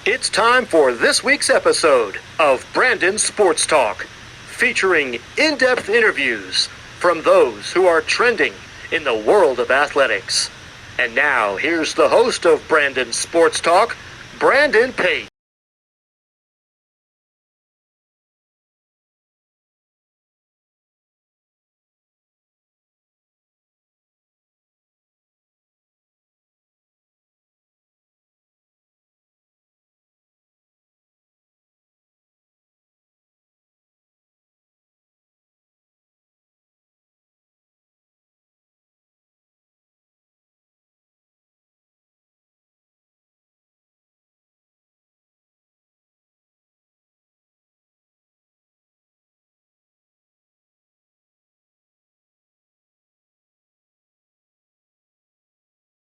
It's time for this week's episode of Brandon Sports Talk, featuring in-depth interviews from those who are trending in the world of athletics. And now, here's the host of Brandon Sports Talk, Brandon Pate.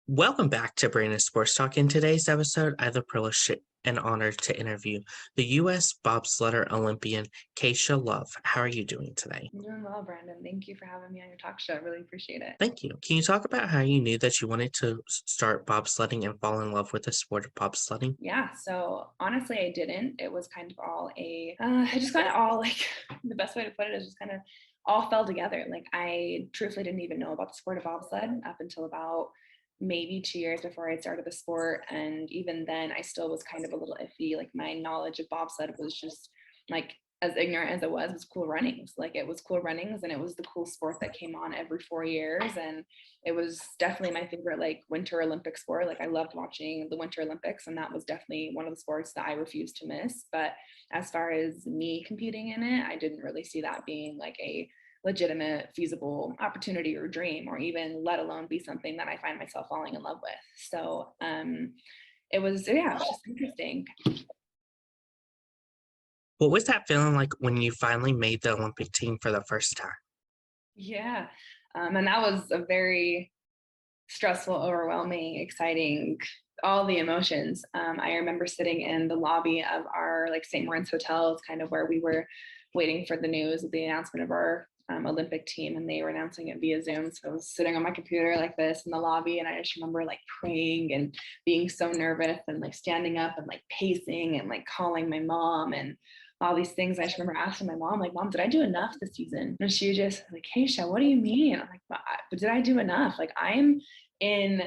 Welcome back to Brandon Sports Talk. In today's episode, I have the privilege and honor to interview the U.S. bobsledder Olympian Kaysha Love. How are you doing today? I'm doing well, Brandon. Thank you for having me on your talk show. I really appreciate it. Thank you. Can you talk about how you knew that you wanted to start bobsledding and fall in love with the sport of bobsledding? Yeah, so honestly, I didn't. It was kind of I just kind of all like, the best way to put it is just kind of all fell together. Like, I truthfully didn't even know about the sport of bobsled up until about maybe 2 years before I started the sport. And even then, I still was kind of a little iffy. Like, my knowledge of bobsled was just like, as ignorant as it was cool runnings. Like, it was cool runnings, and it was the cool sport that came on every 4 years. And it was definitely my favorite like winter Olympic sport. Like, I loved watching the Winter Olympics, and that was definitely one of the sports that I refused to miss. But as far as me competing in it, I didn't really see that being like a legitimate, feasible opportunity or dream, or even let alone be something that I find myself falling in love with. So it was just interesting. What was that feeling like when you finally made the Olympic team for the first time? Yeah. And that was a very stressful, overwhelming, exciting, all the emotions. I remember sitting in the lobby of our like St. Moritz hotel, kind of where we were waiting for the news of the announcement of our Olympic team, and they were announcing it via Zoom. So I was sitting on my computer like this in the lobby, and I just remember like praying and being so nervous and like standing up and like pacing and like calling my mom and all these things. I just remember asking my mom, like, Mom, did I do enough this season? And she just like, Kaysha, what do you mean? I'm like, but did I do enough? Like, in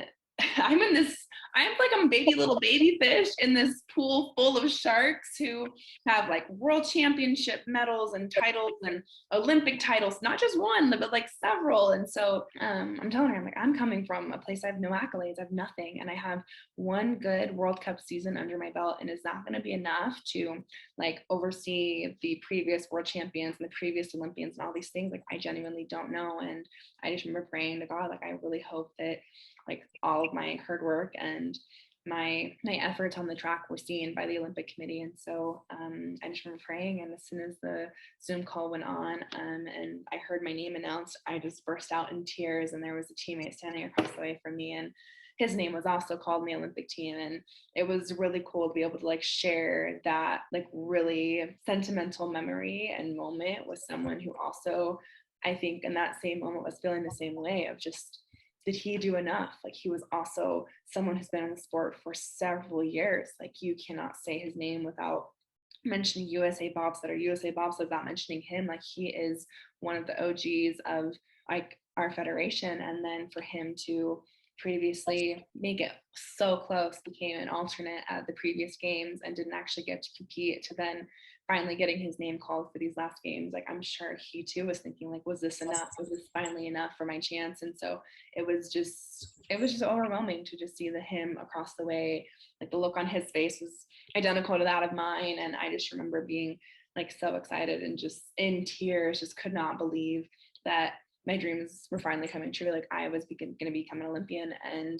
I'm in this, I'm like a baby little baby fish in this pool full of sharks who have like world championship medals and titles and Olympic titles, not just one, but like several. And so I'm telling her, I'm like, I'm coming from a place I have no accolades, I have nothing. And I have one good World Cup season under my belt. And is that going to be enough to like oversee the previous world champions and the previous Olympians and all these things? Like, I genuinely don't know. And I just remember praying to God, like, I really hope that like all of my hard work and my efforts on the track were seen by the Olympic Committee. And so I just remember praying, and as soon as the Zoom call went on and I heard my name announced, I just burst out in tears. And there was a teammate standing across the way from me, and his name was also called in the Olympic team. And it was really cool to be able to like share that like really sentimental memory and moment with someone who also, I think in that same moment, was feeling the same way of just, did he do enough? Like, he was also someone who's been in the sport for several years. Like, you cannot say his name without mentioning USA Bobsled or USA Bobsled without mentioning him. Like, he is one of the OGs of like our federation. And then for him to previously make it so close, became an alternate at the previous games and didn't actually get to compete, to then finally getting his name called for these last games. Like, I'm sure he too was thinking like, was this enough? Was this finally enough for my chance? And so it was just overwhelming to just see him across the way. Like, the look on his face was identical to that of mine. And I just remember being like so excited and just in tears, just could not believe that my dreams were finally coming true. Like, I was going to become an Olympian. And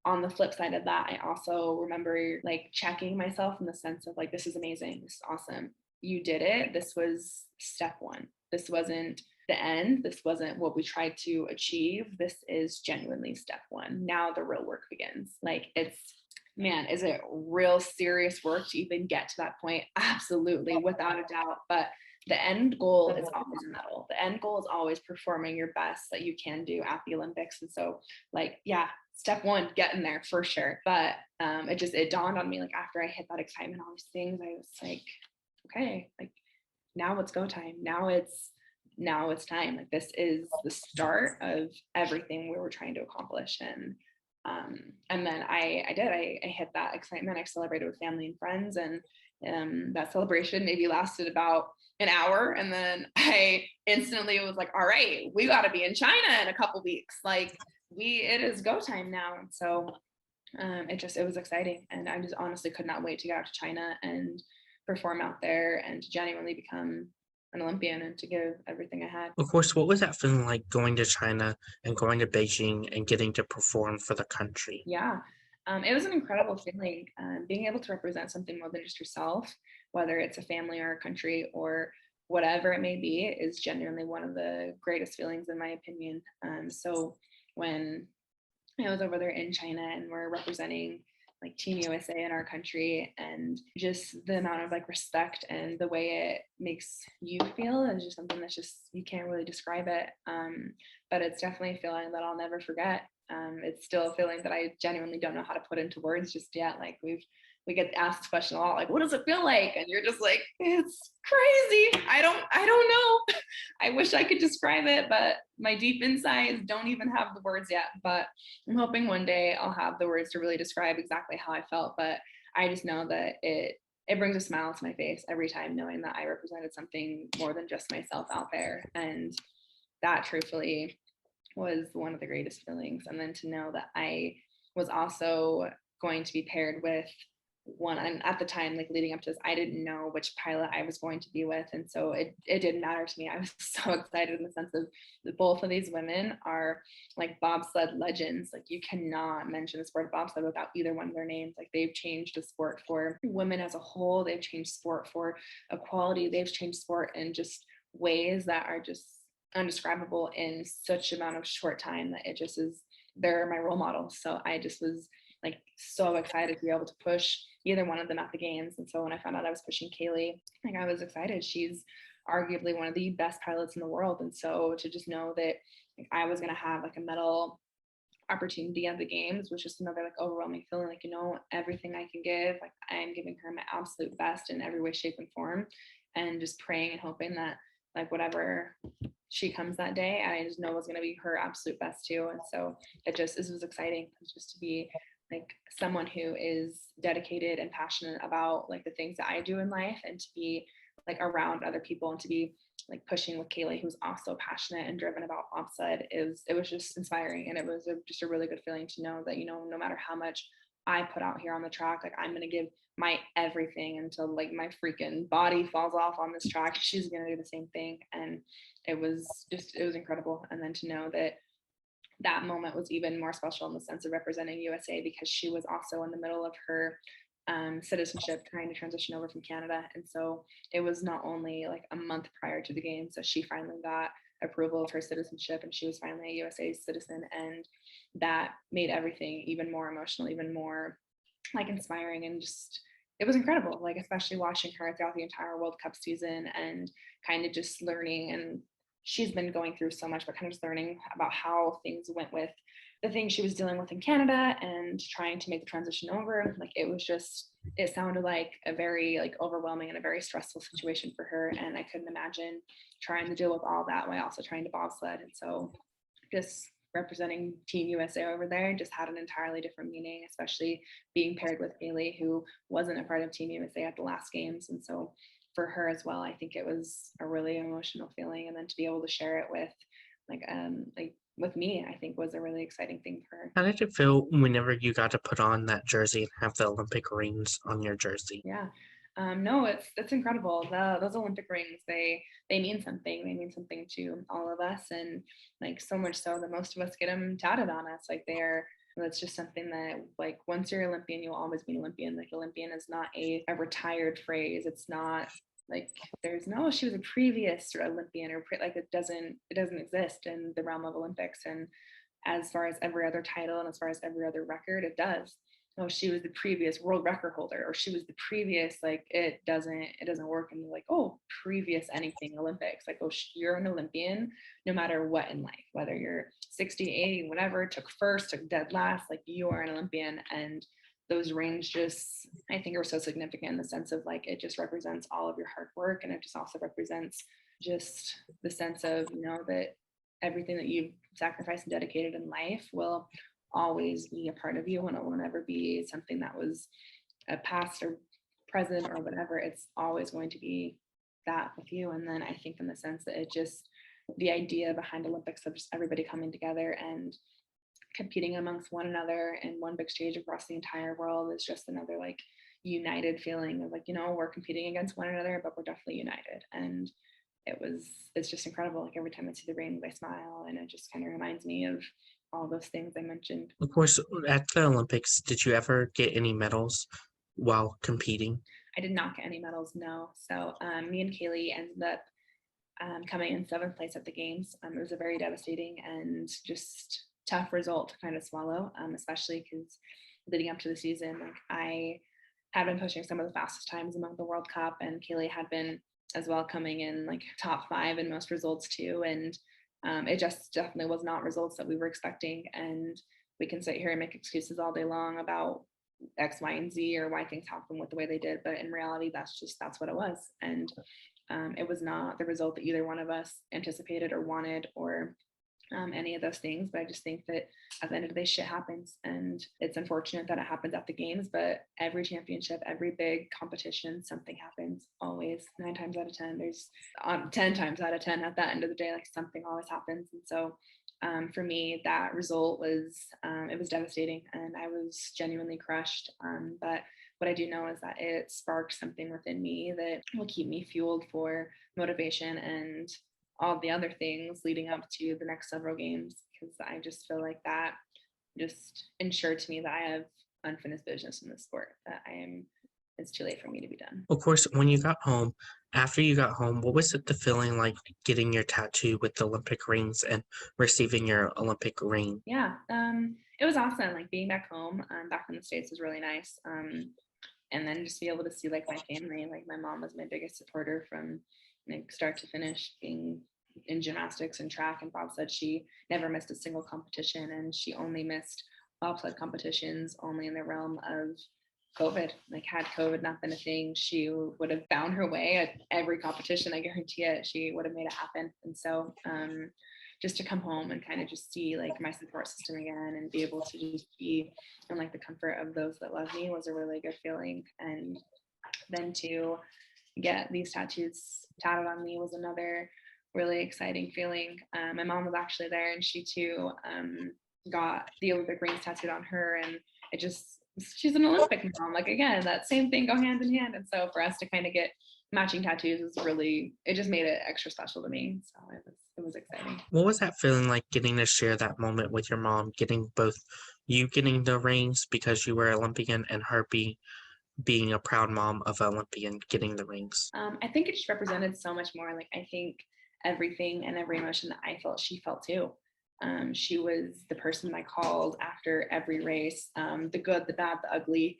on the flip side of that, I also remember like checking myself in the sense of like, this is amazing, this is awesome, you did it. This was step one. This wasn't the end. This wasn't what we tried to achieve. This is genuinely step one. Now the real work begins. Like, it's, man, is it real serious work to even get to that point? Absolutely, without a doubt. But the end goal is always a medal. The end goal is always performing your best that you can do at the Olympics. And so like, yeah, step one, get in there for sure. But it dawned on me, like after I hit that excitement, all these things, I was like, okay, like now it's go time. Now it's time. Like this is the start of everything we were trying to accomplish. And then I hit that excitement. I celebrated with family and friends, and that celebration maybe lasted about an hour. And then I instantly was like, all right, we got to be in China in a couple weeks. Like it is go time now. And so it was exciting. And I just honestly could not wait to get out to China and perform out there and to genuinely become an Olympian and to give everything I had. Of course, what was that feeling like going to China and going to Beijing and getting to perform for the country? Yeah, it was an incredible feeling. Being able to represent something more than just yourself, whether it's a family or a country or whatever it may be, is genuinely one of the greatest feelings in my opinion. So when I was over there in China and we're representing like Team USA in our country, and just the amount of like respect and the way it makes you feel is just something that's just, you can't really describe it. But it's definitely a feeling that I'll never forget. It's still a feeling that I genuinely don't know how to put into words just yet. Like we get asked this question a lot, like, what does it feel like? And you're just like, it's crazy. I don't know. I wish I could describe it, but my deep insides don't even have the words yet. But I'm hoping one day I'll have the words to really describe exactly how I felt. But I just know that it brings a smile to my face every time, knowing that I represented something more than just myself out there. And that truthfully was one of the greatest feelings. And then to know that I was also going to be paired with one, and at the time, like leading up to this, I didn't know which pilot I was going to be with. And so it didn't matter to me. I was so excited in the sense of that both of these women are like bobsled legends. Like you cannot mention the sport of bobsled without either one of their names. Like they've changed the sport for women as a whole. They've changed sport for equality. They've changed sport in just ways that are just undescribable in such amount of short time that it just is, they're my role models. So I just was like so excited to be able to push either one of them at the games. And so when I found out I was pushing Kaylee, like I was excited. She's arguably one of the best pilots in the world. And so to just know that like, I was going to have like a medal opportunity at the games was just another like overwhelming feeling, like, you know, everything I can give, like I am giving her my absolute best in every way, shape, and form, and just praying and hoping that like whatever she comes that day, I just know was going to be her absolute best too. And so this was exciting just to be like someone who is dedicated and passionate about like the things that I do in life, and to be like around other people and to be like pushing with Kaylee, who's also passionate and driven about bobsled. It was just inspiring, and it was just a really good feeling to know that, you know, no matter how much I put out here on the track, like I'm going to give my everything until like my freaking body falls off on this track. She's going to do the same thing. And it was incredible. And then to know that moment was even more special in the sense of representing USA, because she was also in the middle of her citizenship, trying to transition over from Canada. And so it was not only like a month prior to the games that she finally got approval of her citizenship, and she was finally a USA citizen. And that made everything even more emotional, even more like inspiring, and just it was incredible, like especially watching her throughout the entire World Cup season and kind of just learning. And she's been going through so much, but kind of just learning about how things went with the things she was dealing with in Canada and trying to make the transition over. Like it sounded like a very like overwhelming and a very stressful situation for her. And I couldn't imagine trying to deal with all that while also trying to bobsled. And so just representing Team USA over there just had an entirely different meaning, especially being paired with Kaylee, who wasn't a part of Team USA at the last games. And so for her as well, I think it was a really emotional feeling. And then to be able to share it with with me, I think was a really exciting thing for her. How did it feel whenever you got to put on that jersey and have the Olympic rings on your jersey? Yeah. No, it's incredible. Those Olympic rings, they mean something. They mean something to all of us, and like so much so that most of us get them tatted on us. Like that's just something that like once you're Olympian, you'll always be an Olympian. Like Olympian is not a retired phrase. It's not like there's no she was a previous Olympian or like it doesn't exist in the realm of Olympics. And as far as every other title and as far as every other record, it does. oh, she was the previous world record holder, or she was the previous, like, it doesn't work. And like, oh, previous anything Olympics, like, oh, you're an Olympian no matter what in life, whether you're 60, 80, whatever, took first, took dead last, like, you are an Olympian. And those rings just, I think, are so significant in the sense of like, it just represents all of your hard work. And it just also represents just the sense of, that everything that you've sacrificed and dedicated in life will always be a part of you, and it will never be something that was a past or present or whatever. It's always going to be that with you. And then I think in the sense that it just, the idea behind Olympics of just everybody coming together and competing amongst one another in one big stage across the entire world is just another like united feeling of like, we're competing against one another, but we're definitely united. And it's just incredible. Like every time I see the rings, I smile, and it just kind of reminds me of all those things I mentioned. Of course, at the Olympics, did you ever get any medals while competing? I did not get any medals, no. So me and Kaylee ended up coming in 7th place at the games. It was a very devastating and just tough result to kind of swallow, especially because leading up to the season, like I had been pushing some of the fastest times among the World Cup, and Kaylee had been as well, coming in like top 5 in most results too. And it just definitely was not results that we were expecting. And we can sit here and make excuses all day long about X, Y, and Z, or why things happen with the way they did. But in reality, that's what it was. And it was not the result that either one of us anticipated or wanted, or any of those things. But I just think that at the end of the day, shit happens, and it's unfortunate that it happens at the games. But every championship, every big competition, something happens always. 9 times out of 10, there's 10 times out of 10 at that end of the day, like something always happens. And so for me, that result was it was devastating, and I was genuinely crushed. But what I do know is that it sparked something within me that will keep me fueled for motivation and all the other things leading up to the next several games, because I just feel like that just ensured to me that I have unfinished business in this sport, that it's too late for me to be done. Of course, after you got home, what was it the feeling like getting your tattoo with the Olympic rings and receiving your Olympic ring? Yeah, it was awesome. Like being back home, back in the States was really nice. And then just be able to see like my family, like my mom was my biggest supporter from like start to finish, being in gymnastics and track and bobsled. She never missed a single competition, and she only missed bobsled competitions only in the realm of COVID. Like had COVID not been a thing, she would have found her way at every competition. I guarantee it. She would have made it happen. And so just to come home and kind of just see like my support system again, and be able to just be in like the comfort of those that love me, was a really good feeling. And then to get these tattoos tatted on me was another really exciting feeling. My mom was actually there, and she too got the Olympic rings tattooed on her, and she's an Olympic mom. Like again, that same thing go hand in hand. And so for us to kind of get matching tattoos was really, it just made it extra special to me. So it was exciting. What was that feeling like, getting to share that moment with your mom, getting the rings because you were Olympian, and her being a proud mom of an Olympian getting the rings? I think it just represented so much more. Like I think everything and every emotion that I felt, she felt too. She was the person I called after every race, the good, the bad, the ugly,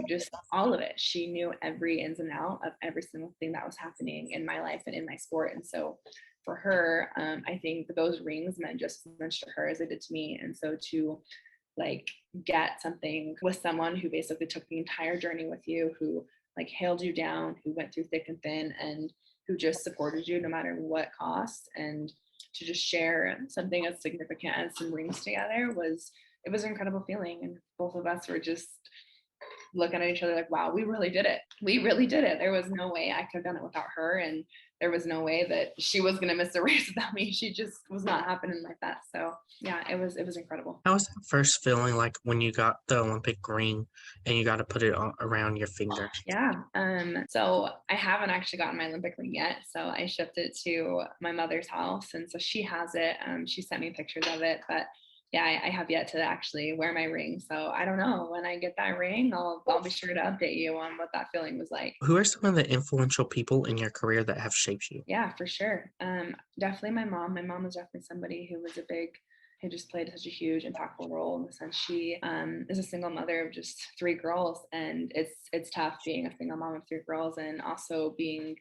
just all of it. She knew every ins and out of every single thing that was happening in my life and in my sport. And so for her, I think those rings meant just as much to her as they did to me. And so to like get something with someone who basically took the entire journey with you, who like held you down, who went through thick and thin, and who just supported you no matter what cost, and to just share something as significant as some rings together was an incredible feeling. And both of us were just looking at each other like, wow, we really did it. We really did it. There was no way I could have done it without her, and there was no way that she was going to miss a race without me. She just was not happening like that. So yeah, it was incredible. How was that first feeling like when you got the Olympic ring and you got to put it around your finger? Yeah. So I haven't actually gotten my Olympic ring yet. So I shipped it to my mother's house, and so she has it. She sent me pictures of it, but yeah, I have yet to actually wear my ring. So I don't know. When I get that ring, I'll be sure to update you on what that feeling was like. Who are some of the influential people in your career that have shaped you? Yeah, for sure. Definitely my mom. My mom was definitely somebody who was a big who just played such a huge, impactful role in the sense she is a single mother of just 3 girls, and it's tough being a single mom of 3 girls, and also being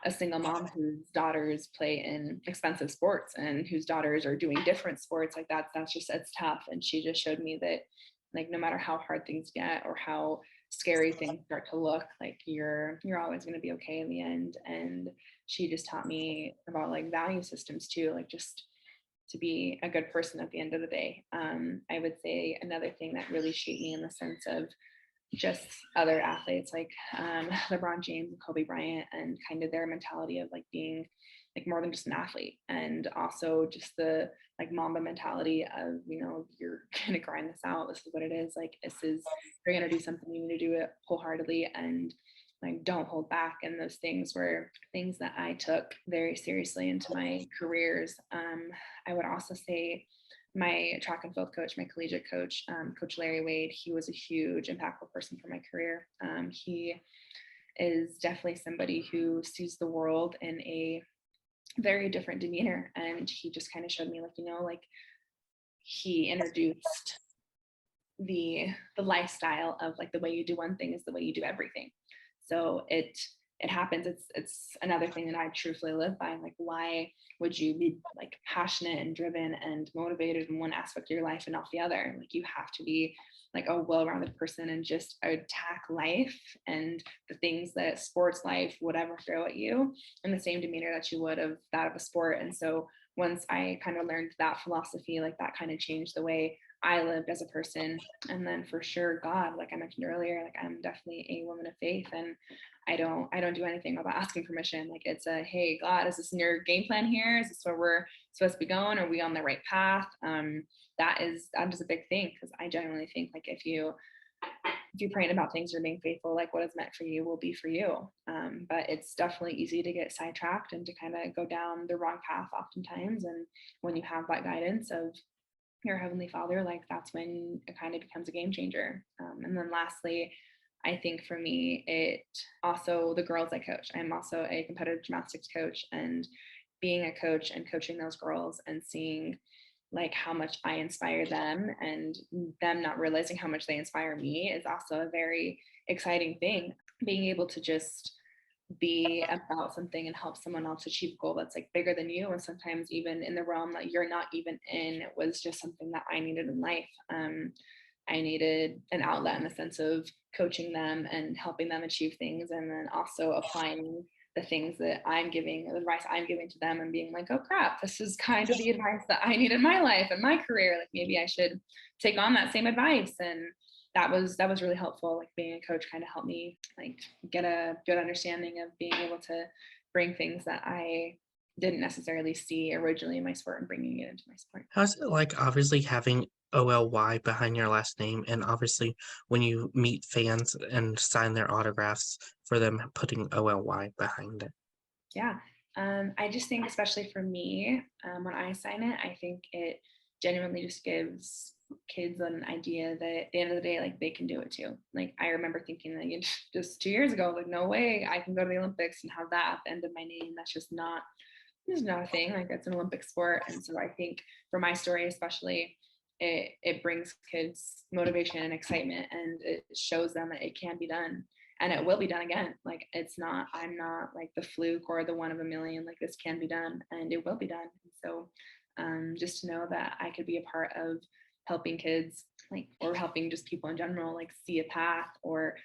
a single mom whose daughters play in expensive sports and whose daughters are doing different sports. Like that's just, it's tough. And she just showed me that, like, no matter how hard things get or how scary things start to look, like you're always going to be okay in the end. And she just taught me about like value systems too, like just to be a good person at the end of the day. I would say another thing that really shaped me in the sense of just other athletes like LeBron James and Kobe Bryant, and kind of their mentality of like being like more than just an athlete, and also just the like Mamba mentality of, you know, you're gonna grind this out. This is what it is. Like this is, you're gonna do something, you need to do it wholeheartedly and like don't hold back. And those things were things that I took very seriously into my careers. I would also say my track and field coach, my collegiate coach, Coach Larry Wade, he was a huge, impactful person for my career. He is definitely somebody who sees the world in a very different demeanor. And he just kind of showed me, like, you know, like he introduced the lifestyle of like the way you do one thing is the way you do everything. So it happens. It's another thing that I truthfully live by. Like, why would you be like passionate and driven and motivated in one aspect of your life and not the other? Like, you have to be like a well-rounded person and just attack life and the things that sports, life, whatever, throw at you in the same demeanor that you would of that of a sport. And so once I kind of learned that philosophy, like that kind of changed the way I lived as a person. And then for sure, God, like I mentioned earlier, like I'm definitely a woman of faith, and I don't do anything without asking permission. Like it's a, hey, God, is this in your game plan here? Is this where we're supposed to be going? Are we on the right path? That is a big thing, because I genuinely think like if you're praying about things, you're being faithful, like what is meant for you will be for you. But it's definitely easy to get sidetracked and to kind of go down the wrong path oftentimes. And when you have that guidance of your Heavenly Father, like that's when it kind of becomes a game changer. And then lastly, I think for me, it also the girls I coach. I'm also a competitive gymnastics coach, and being a coach and coaching those girls and seeing like how much I inspire them and them not realizing how much they inspire me is also a very exciting thing. Being able to just be about something and help someone else achieve a goal that's like bigger than you, and sometimes even in the realm that you're not even in, it was just something that I needed in life. I needed an outlet in the sense of coaching them and helping them achieve things, and then also applying the things that I'm giving, the advice I'm giving to them, and being like, oh crap, this is kind of the advice that I need in my life and my career. Like maybe I should take on that same advice. And that was really helpful. Like being a coach kind of helped me like get a good understanding of being able to bring things that I didn't necessarily see originally in my sport and bringing it into my sport. How's it like obviously having OLY behind your last name, and obviously when you meet fans and sign their autographs for them putting OLY behind it? Yeah. I just think, especially for me, when I sign it, I think it genuinely just gives kids an idea that at the end of the day, like they can do it too. Like I remember thinking like just 2 years ago, like no way I can go to the Olympics and have that at the end of my name. That's just not, it's not a thing. Like it's an Olympic sport. And so I think for my story, especially, it brings kids motivation and excitement, and it shows them that it can be done. And it will be done again. Like it's not, I'm not like the fluke or the one of a million. Like this can be done and it will be done. And so just to know that I could be a part of helping kids, like, or helping just people in general, like see a path, or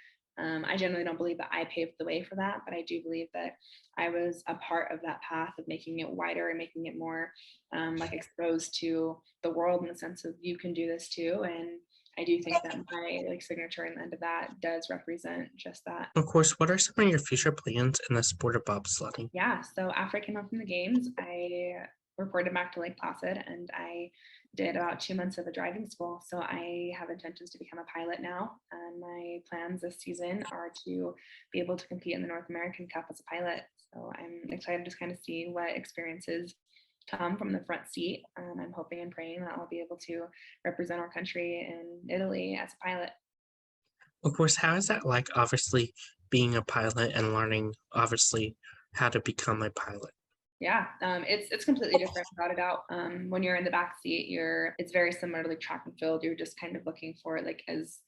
I generally don't believe that I paved the way for that, but I do believe that I was a part of that path of making it wider and making it more like exposed to the world, in the sense of you can do this too. And I do think that my like signature in the end of that does represent just that. Of course, what are some of your future plans in the sport of bobsledding? Yeah, so after I came home from the games, I reported back to Lake Placid, and I did about 2 months of a driving school. So I have intentions to become a pilot now. And my plans this season are to be able to compete in the North American Cup as a pilot. So I'm excited to kind of see what experiences come from the front seat. I'm hoping and praying that I'll be able to represent our country in Italy as a pilot. Of course, how is that like obviously being a pilot and learning obviously how to become a pilot? Yeah, it's completely different without a doubt. When you're in the back seat, it's very similar to like track and field. You're just kind of looking for like as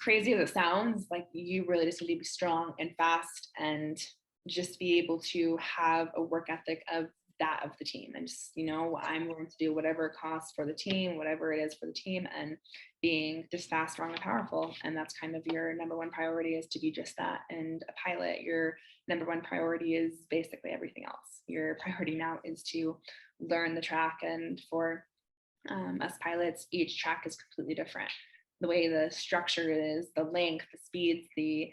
crazy as it sounds, like you really just need to be strong and fast and just be able to have a work ethic of that of the team and just, I'm willing to do whatever it costs for the team, whatever it is for the team, and being just fast, strong, and powerful. And that's kind of your number one priority, is to be just that. And a pilot, your number one priority is basically everything else. Your priority now is to learn the track. And for us pilots, each track is completely different. The way the structure is, the length, the speeds, the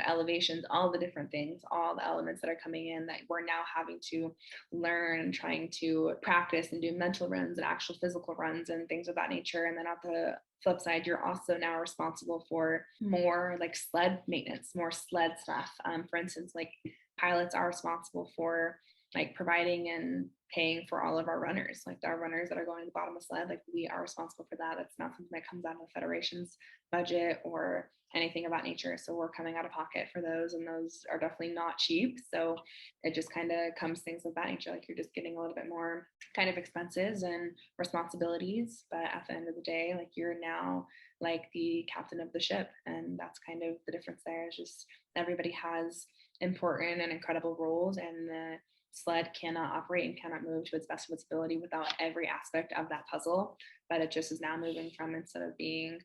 elevations, all the different things, all the elements that are coming in that we're now having to learn and trying to practice and do mental runs and actual physical runs and things of that nature. And then at the flip side, you're also now responsible for more like sled maintenance, more sled stuff. For instance, like pilots are responsible for like providing and paying for all of our runners, like our runners that are going to the bottom of sled, like we are responsible for that. That's not something that comes out of the federation's budget or anything of that nature. So we're coming out of pocket for those, and those are definitely not cheap. So it just kind of comes things of that nature. Like you're just getting a little bit more kind of expenses and responsibilities. But at the end of the day, like you're now like the captain of the ship. And that's kind of the difference there. Is just everybody has important and incredible roles, and the sled cannot operate and cannot move to its best of its ability without every aspect of that puzzle. But it just is now moving from, instead of being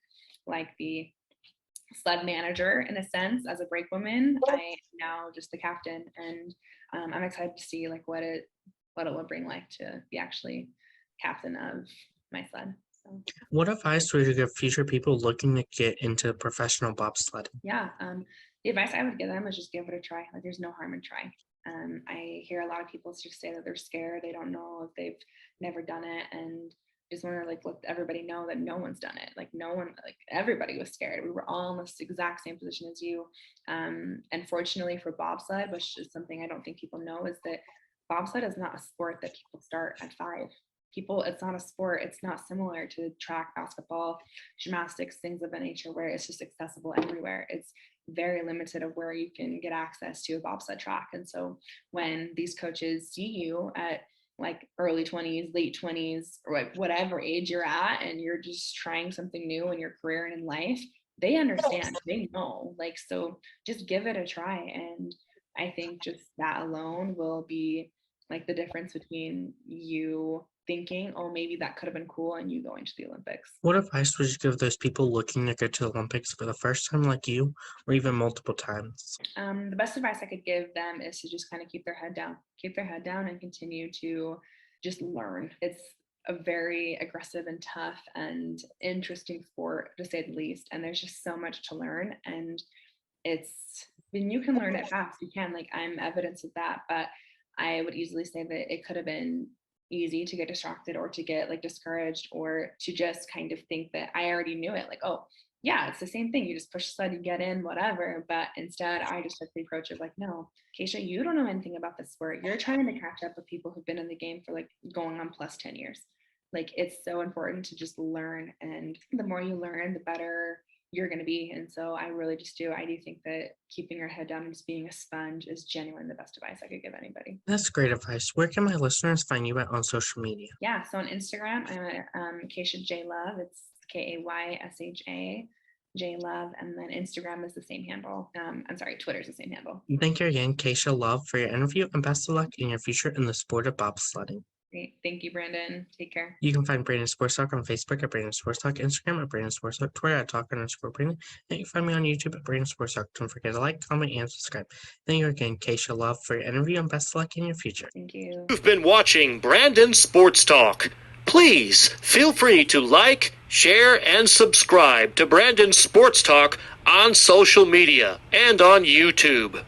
like the sled manager in a sense as a brake woman, I am now just the captain. And I'm excited to see like what it will bring, like to be actually captain of my sled. So What advice would you give future people looking to get into professional bobsledding? yeah, the advice I would give them is just give it a try. Like there's no harm in trying. I hear a lot of people just say that they're scared. They don't know if they've never done it. And just want to like let everybody know that no one's done it. Like no one, like everybody was scared. We were all in this exact same position as you. And fortunately for bobsled, which is something I don't think people know, is that bobsled is not a sport that people start at 5. It's not a sport. It's not similar to track, basketball, gymnastics, things of that nature, where it's just accessible everywhere. It's very limited of where you can get access to a bobsled track. And so when these coaches see you at like early 20s, late 20s, or like whatever age you're at, and you're just trying something new in your career and in life, they understand, they know, like, so just give it a try. And I think just that alone will be like the difference between you thinking, oh, maybe that could have been cool, and you going to the Olympics. What advice would you give those people looking to go to the Olympics for the first time like you, or even multiple times? The best advice I could give them is to just kind of keep their head down and continue to just learn. It's a very aggressive and tough and interesting sport, to say the least. And there's just so much to learn. And when you can learn it fast, you can. Like, I'm evidence of that. But I would easily say that it could have been easy to get distracted or to get like discouraged, or to just kind of think that I already knew it. Like, oh, yeah, it's the same thing. You just push the sled, you get in, whatever. But instead, I just took the approach of like, no, Kaysha, you don't know anything about this sport. You're trying to catch up with people who've been in the game for like going on plus 10 years. Like, it's so important to just learn. And the more you learn, the better you're going to be. And so I really just do. I do think that keeping your head down and just being a sponge is genuinely the best advice I could give anybody. That's great advice. Where can my listeners find you at on social media? Yeah. So on Instagram, I'm at Kaysha J Love. It's Kaysha J Love. And then Instagram is the same handle. Twitter is the same handle. Thank you again, Kaysha Love, for your interview, and best of luck in your future in the sport of bobsledding. Great. Thank you, Brandon. Take care. You can find Brandon Sports Talk on Facebook at Brandon Sports Talk, Instagram at Brandon Sports Talk, Twitter at Talk_Brandon, and you can find me on YouTube at Brandon Sports Talk. Don't forget to like, comment, and subscribe. Thank you again, Kaysha Love, for your interview, and best of luck in your future. Thank you. You've been watching Brandon Sports Talk. Please feel free to like, share, and subscribe to Brandon Sports Talk on social media and on YouTube.